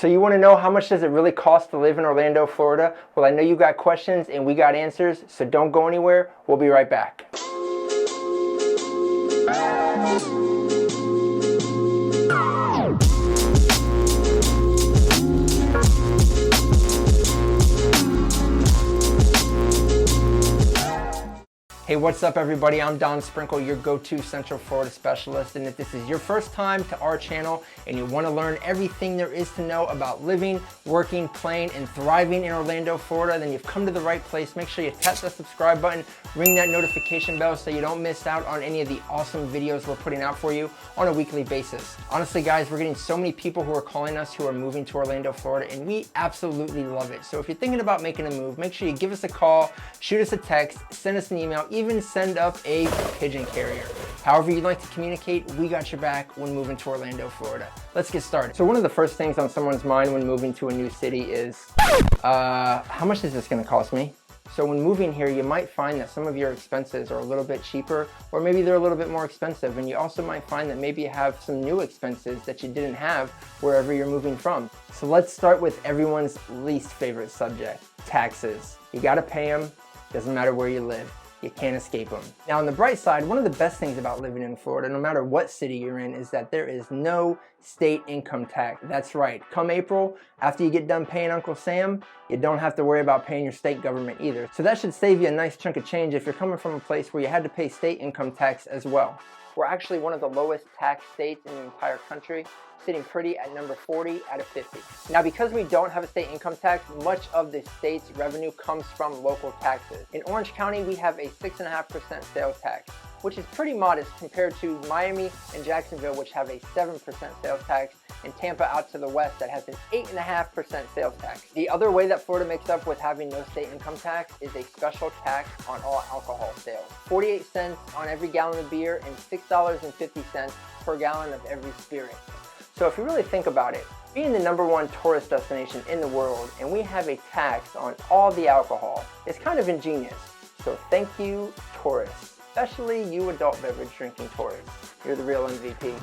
So you want to know how much does it really cost to live in Orlando, Florida? Well, I know you got questions and we got answers, so don't go anywhere. We'll be right back. Hey, what's up everybody? I'm Sprenkel, your go-to Central Florida specialist. And if this is your first time to our channel and you want to learn everything there is to know about living, working, playing, and thriving in Orlando, Florida, then you've come to the right place. Make sure you tap the subscribe button, ring that notification bell so you don't miss out on any of the awesome videos we're putting out for you on a weekly basis. Honestly, guys, we're getting so many people who are calling us who are moving to Orlando, Florida, and we absolutely love it. So if you're thinking about making a move, make sure you give us a call, shoot us a text, send us an email, even send up a pigeon carrier. However you'd like to communicate, we got your back when moving to Orlando, Florida. Let's get started. So one of the first things on someone's mind when moving to a new city is, how much is this gonna cost me? So when moving here, you might find that some of your expenses are a little bit cheaper, or maybe they're a little bit more expensive. And you also might find that maybe you have some new expenses that you didn't have wherever you're moving from. So let's start with everyone's least favorite subject, taxes. You gotta pay them, doesn't matter where you live. You can't escape them. Now on the bright side, one of the best things about living in Florida, no matter what city you're in, is that there is no state income tax. That's right, come April, after you get done paying Uncle Sam, you don't have to worry about paying your state government either. So that should save you a nice chunk of change if you're coming from a place where you had to pay state income tax as well. We're actually one of the lowest tax states in the entire country, sitting pretty at number 40 out of 50. Now, because we don't have a state income tax, much of the state's revenue comes from local taxes. In Orange County, we have a 6.5% sales tax, which is pretty modest compared to Miami and Jacksonville, which have a 7% sales tax, and Tampa out to the west that has an 8.5% sales tax. The other way that Florida makes up with having no state income tax is a special tax on all alcohol sales. 48 cents on every gallon of beer and $6.50 per gallon of every spirit. So if you really think about it, being the #1 tourist destination in the world and we have a tax on all the alcohol, it's kind of ingenious. So thank you, tourists, especially you adult beverage drinking tourists. You're the real MVP.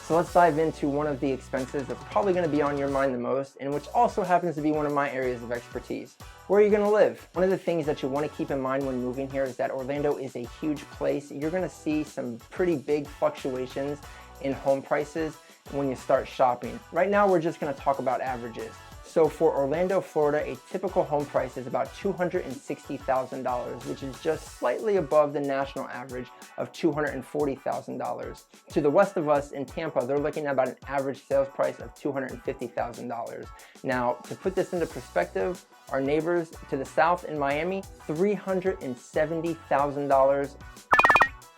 So let's dive into one of the expenses that's probably going to be on your mind the most, and which also happens to be one of my areas of expertise. Where are you going to live? One of the things that you want to keep in mind when moving here is that Orlando is a huge place. You're going to see some pretty big fluctuations in home prices when you start shopping. Right now, we're just going to talk about averages. So for Orlando, Florida, a typical home price is about $260,000, which is just slightly above the national average of $240,000. To the west of us in Tampa, they're looking at about an average sales price of $250,000. Now, to put this into perspective, our neighbors to the south in Miami, $370,000.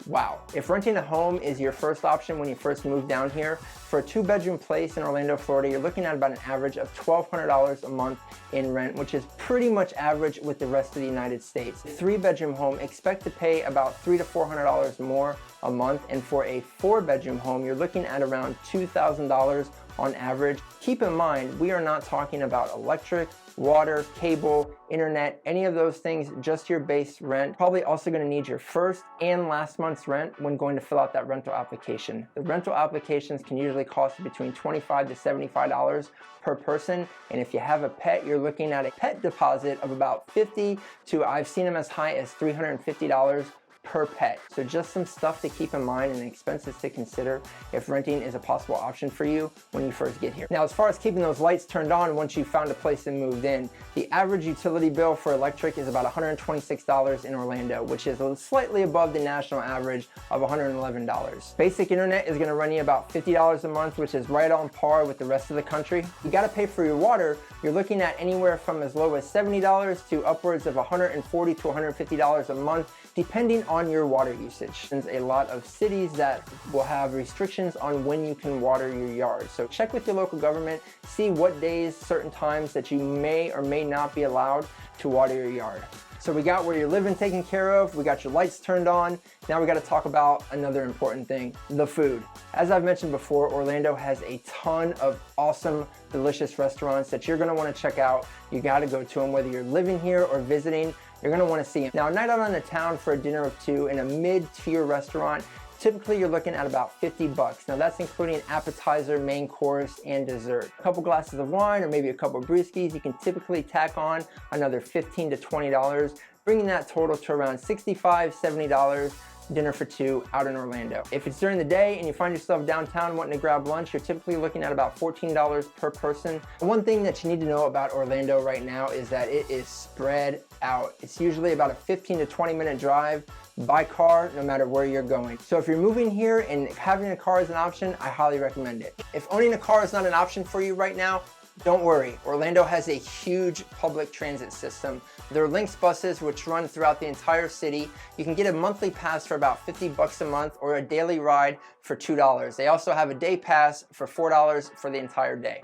Wow. If renting a home is your first option when you first move down here, for a 2-bedroom place in Orlando, Florida, you're looking at about an average of $1,200 a month in rent, which is pretty much average with the rest of the United States. 3-bedroom home, expect to pay about $300 to $400 more a month, and for a 4-bedroom home, you're looking at around $2,000 on average. Keep in mind, we are not talking about electric, water, cable, internet, any of those things, just your base rent. Probably also going to need your first and last month's rent when going to fill out that rental application. The rental applications can usually cost between $25 to $75 per person, and if you have a pet, you're looking at a pet deposit of about $50 to, I've seen them as high as $350 per pet. So just some stuff to keep in mind and expenses to consider if renting is a possible option for you when you first get here. Now, as far as keeping those lights turned on once you found a place and moved in, the average utility bill for electric is about $126 in Orlando, which is slightly above the national average of $111. Basic internet is going to run you about $50 a month, which is right on par with the rest of the country. You got to pay for your water. You're looking at anywhere from as low as $70 to upwards of $140 to $150 a month, depending on your water usage. There's a lot of cities that will have restrictions on when you can water your yard. So check with your local government, see what days, certain times that you may or may not be allowed to water your yard. So we got where you're living taken care of, we got your lights turned on. Now we got to talk about another important thing, the food. As I've mentioned before, Orlando has a ton of awesome, delicious restaurants that you're going to want to check out. You got to go to them, whether you're living here or visiting. You're going to want to see them. Now, a night out on the town for a dinner or two in a mid-tier restaurant Typically you're looking at about 50 bucks. Now that's including appetizer, main course, and dessert. A couple glasses of wine or maybe a couple brewskis, you can typically tack on another $15 to $20, bringing that total to around $65, $70 dinner for two out in Orlando. If it's during the day and you find yourself downtown wanting to grab lunch, you're typically looking at about $14 per person. One thing that you need to know about Orlando right now is that it is spread out. It's usually about a 15 to 20 minute drive by car, no matter where you're going. So if you're moving here and having a car is an option, I highly recommend it. If owning a car is not an option for you right now, don't worry, Orlando has a huge public transit system. There are Lynx buses which run throughout the entire city. You can get a monthly pass for about 50 bucks a month or a daily ride for $2. They also have a day pass for $4 for the entire day.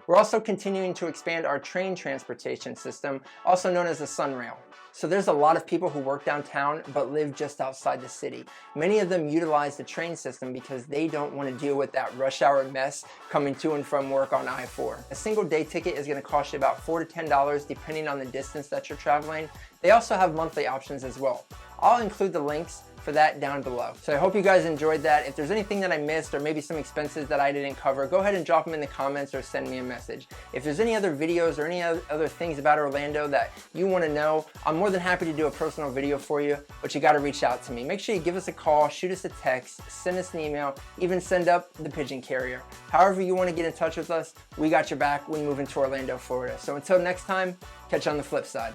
We're also continuing to expand our train transportation system, also known as the Sunrail. So there's a lot of people who work downtown but live just outside the city. Many of them utilize the train system because they don't want to deal with that rush hour mess coming to and from work on I-4. A single day ticket is going to cost you about $4 to $10 depending on the distance that you're traveling. They also have monthly options as well. I'll include the links for that down below. So I hope you guys enjoyed that. If there's anything that I missed or maybe some expenses that I didn't cover, go ahead and drop them in the comments or send me a message. If there's any other videos or any other things about Orlando that you want to know, I'm more than happy to do a personal video for you, but you got to reach out to me. Make sure you give us a call, shoot us a text, send us an email, even send up the pigeon carrier. However you want to get in touch with us, we got your back when moving to Orlando, Florida. So until next time, catch you on the flip side.